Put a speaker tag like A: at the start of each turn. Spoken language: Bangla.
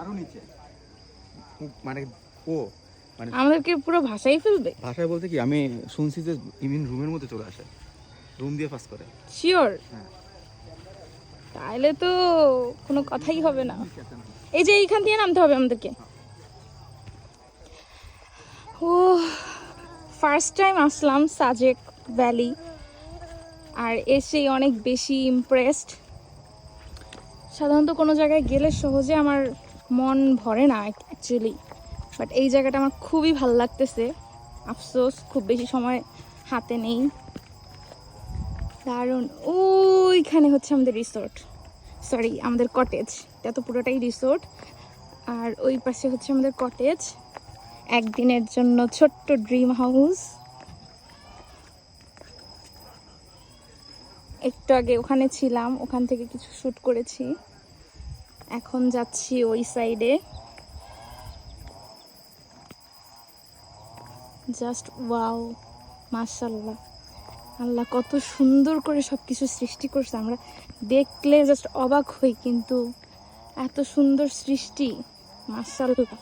A: আরো নিচে মানে ও মানে
B: আমাদেরকে পুরো ভাষাই ফেলবে।
A: ভাষায় বলতে কি আমি শুনছি যে ইমিন রুমের মধ্যে চলে আসে, রুম দিয়ে পাস করে।
B: শিওর?
A: হ্যাঁ।
B: তাহলে তো কোনো কথাই হবে না। এই যে এইখান দিয়ে নামতে হবে আমাদেরকে। ও ফার্স্ট টাইম আসলাম সাজেক ভ্যালি, আর এসেই অনেক বেশি ইমপ্রেসড। সাধারণত কোনো জায়গায় গেলে সহজে আমার মন ভরে না অ্যাকচুয়ালি, বাট এই জায়গাটা আমার খুবই ভালো লাগতেছে। আফসোস খুব বেশি সময় হাতে নেই। দারুণ। ওইখানে হচ্ছে আমাদের রিসোর্ট, সরি আমাদের কটেজ। এটা তো পুরোটাই রিসোর্ট, আর ওই পাশে হচ্ছে আমাদের কটেজ, একদিনের জন্য ছোট্ট ড্রিম হাউস। একটু আগে ওখানে ছিলাম, ওখান থেকে কিছু শ্যুট করেছি। এখন যাচ্ছি ওই সাইডে। জাস্ট ওয়াও, মাশাআল্লাহ, আল্লাহ কত সুন্দর করে সব কিছু সৃষ্টি করছে। আমরা দেখলে জাস্ট অবাক হই, কিন্তু এত সুন্দর সৃষ্টি, মাশাআল্লাহ।